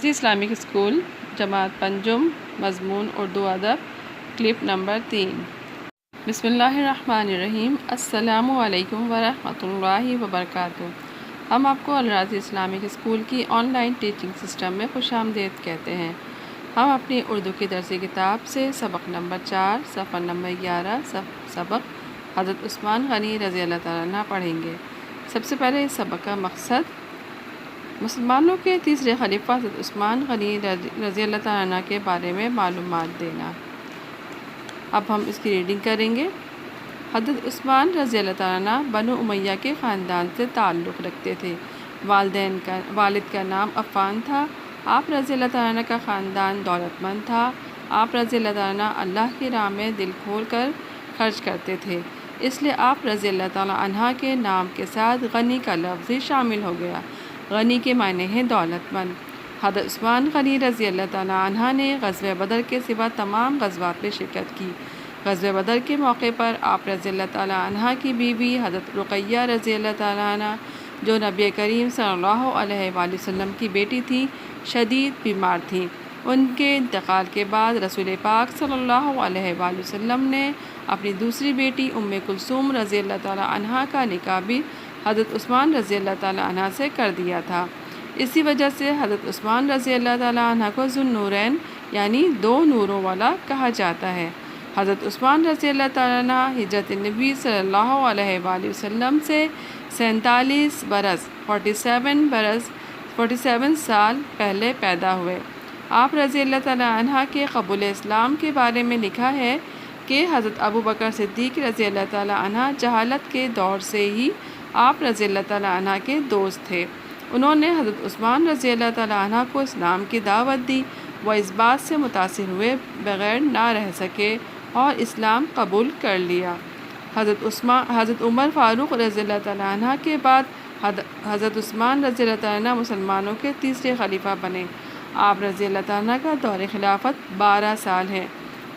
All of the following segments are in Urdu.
اسلامک اسکول جماعت پنجم مضمون اردو ادب کلپ نمبر 3۔ بسم اللہ الرحمن الرحیم۔ السلام علیکم ورحمۃ اللہ وبرکاتہ۔ ہم آپ کو الراضی اسلامک اسکول کی آن لائن ٹیچنگ سسٹم میں خوش آمدید کہتے ہیں۔ ہم اپنی اردو کی درسی کتاب سے سبق نمبر 4 صفحہ نمبر 11 سبق حضرت عثمان غنی رضی اللہ تعالیٰ عنہ پڑھیں گے۔ سب سے پہلے اس سبق کا مقصد مسلمانوں کے تیسرے خلیفہ حضرت عثمان غنی رضی اللہ تعالیٰ عنہ کے بارے میں معلومات دینا۔ اب ہم اس کی ریڈنگ کریں گے۔ حضرت عثمان رضی اللہ تعالیٰ عنہ بنو امیہ کے خاندان سے تعلق رکھتے تھے۔ والد کا نام عفان تھا۔ آپ رضی اللہ تعالیٰ عنہ کا خاندان دولت مند تھا۔ آپ رضی اللہ تعالیٰ عنہ اللہ کی راہ میں دل کھول کر خرچ کرتے تھے، اس لیے آپ رضی اللہ تعالیٰ عنہ کے نام کے ساتھ غنی کا لفظ ہی شامل ہو گیا۔ غنی کے معنی ہیں دولت مند۔ حضرت عثمان غنی رضی اللہ تعالیٰ عنہ نے غزوہ بدر کے سوا تمام غزوات میں شرکت کی۔ غزوہ بدر کے موقع پر آپ رضی اللہ تعالیٰ عنہ کی بیوی حضرت رقیہ رضی اللہ تعالیٰ عنہ، جو نبی کریم صلی اللہ علیہ وآلہ وسلم کی بیٹی تھی، شدید بیمار تھیں۔ ان کے انتقال کے بعد رسول پاک صلی اللہ علیہ وآلہ وسلم نے اپنی دوسری بیٹی ام کلثوم رضی اللہ تعالیٰ عنہ کا نکاح بھی حضرت عثمان رضی اللہ تعالیٰ عنہ سے کر دیا تھا۔ اسی وجہ سے حضرت عثمان رضی اللہ تعالیٰ عنہ کو ذو النورین یعنی دو نوروں والا کہا جاتا ہے۔ حضرت عثمان رضی اللہ تعالیٰ عنہ ہجرت نبی صلی اللہ علیہ وآلہ وسلم سے 47 برس 47 سال پہلے پیدا ہوئے۔ آپ رضی اللہ تعالیٰ عنہ کے قبول اسلام کے بارے میں لکھا ہے کہ حضرت ابو بکر صدیق رضی اللہ تعالیٰ عنہ جہالت کے دور سے ہی آپ رضی اللہ تعالیٰ عنہ کے دوست تھے۔ انہوں نے حضرت عثمان رضی اللہ تعالیٰ عنہ کو اسلام کی دعوت دی۔ وہ اس بات سے متاثر ہوئے بغیر نہ رہ سکے اور اسلام قبول کر لیا۔ حضرت عمر فاروق رضی اللہ تعالیٰ عنہ کے بعد حضرت عثمان رضی اللہ تعالیٰ عنہ مسلمانوں کے تیسرے خلیفہ بنے۔ آپ رضی اللہ تعالیٰ عنہ کا دور خلافت 12 سال ہے۔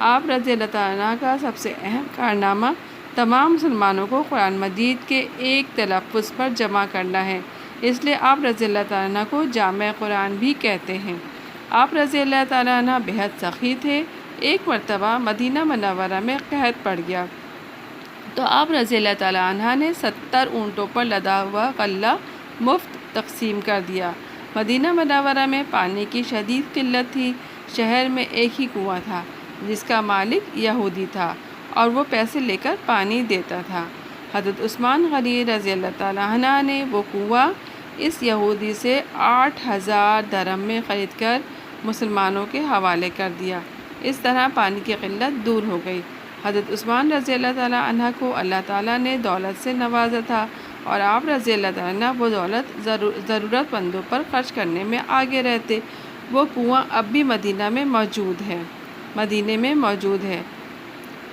آپ رضی اللہ تعالیٰ عنہ کا سب سے اہم کارنامہ تمام مسلمانوں کو قرآن مجید کے ایک تلفظ پر جمع کرنا ہے، اس لیے آپ رضی اللہ تعالیٰ عنہ کو جامع قرآن بھی کہتے ہیں۔ آپ رضی اللہ تعالیٰ عنہ بہت سخی تھے۔ ایک مرتبہ مدینہ منورہ میں قحط پڑ گیا تو آپ رضی اللہ تعالیٰ عنہ نے 70 اونٹوں پر لدا ہوا غلہ مفت تقسیم کر دیا۔ مدینہ منورہ میں پانی کی شدید قلت تھی۔ شہر میں ایک ہی کنواں تھا جس کا مالک یہودی تھا اور وہ پیسے لے کر پانی دیتا تھا۔ حضرت عثمان غنی رضی اللہ تعالیٰ عنہ نے وہ کنواں اس یہودی سے 8000 درہم میں خرید کر مسلمانوں کے حوالے کر دیا۔ اس طرح پانی کی قلت دور ہو گئی۔ حضرت عثمان رضی اللہ تعالیٰ عنہ کو اللہ تعالیٰ نے دولت سے نوازا تھا اور آپ رضی اللہ تعالیٰ عنہ وہ دولت ضرورت مندوں پر خرچ کرنے میں آگے رہتے۔ وہ کنواں اب بھی مدینے میں موجود ہے۔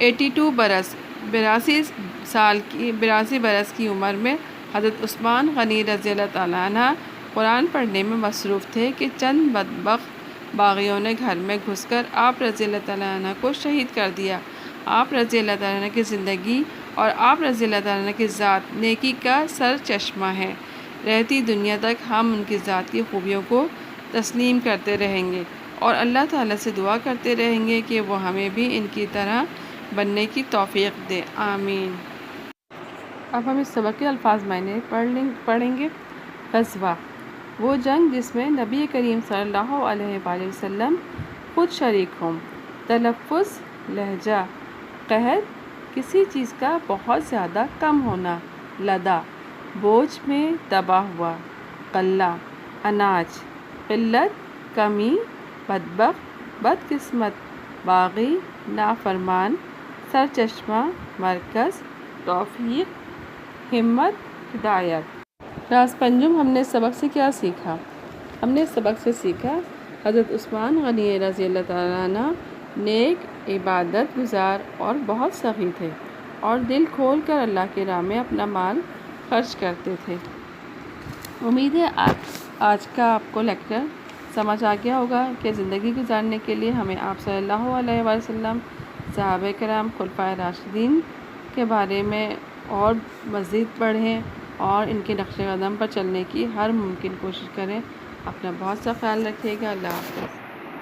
82 برس 82 برس کی عمر میں حضرت عثمان غنی رضی اللہ تعالیٰ عنہ قرآن پڑھنے میں مصروف تھے کہ چند بدبخت باغیوں نے گھر میں گھس کر آپ رضی اللہ تعالیٰ عنہ کو شہید کر دیا۔ آپ رضی اللہ تعالیٰ عنہ کی زندگی اور آپ رضی اللہ تعالیٰ عنہ کی ذات نیکی کا سر چشمہ ہے۔ رہتی دنیا تک ہم ان کی ذات کی خوبیوں کو تسلیم کرتے رہیں گے اور اللہ تعالیٰ سے دعا کرتے رہیں گے کہ وہ ہمیں بھی ان کی طرح بننے کی توفیق دے، آمین۔ اب ہم اس سبق کے الفاظ معنی پڑھیں گے۔ غزوہ، وہ جنگ جس میں نبی کریم صلی اللہ علیہ وآلہ وسلم خود شریک ہوں۔ تلفظ، لہجہ۔ قحط، کسی چیز کا بہت زیادہ کم ہونا۔ لدا، بوجھ میں دبا ہوا۔ غلہ، اناج۔ قلت، کمی۔ بدبخت، بدقسمت۔ باغی، نافرمان۔ سرچشمہ، مرکز۔ توفیق، ہمت، ہدایت۔ راز پنجم، ہم نے اس سبق سے کیا سیکھا؟ ہم نے اس سبق سے سیکھا حضرت عثمان غنی رضی اللہ تعالیٰ عنہ نیک، عبادت گزار اور بہت سخی تھے اور دل کھول کر اللہ کی راہ میں اپنا مال خرچ کرتے تھے۔ امید ہے آج کا آپ کو لیکچر سمجھ آ گیا ہوگا کہ زندگی گزارنے کے لیے ہمیں آپ صلی اللہ علیہ وآلہ وسلم، صحابہ کرام، خلفائے راشدین کے بارے میں اور مزید پڑھیں اور ان کے نقش قدم پر چلنے کی ہر ممکن کوشش کریں۔ اپنا بہت سا خیال رکھیے گا۔ اللہ حافظ۔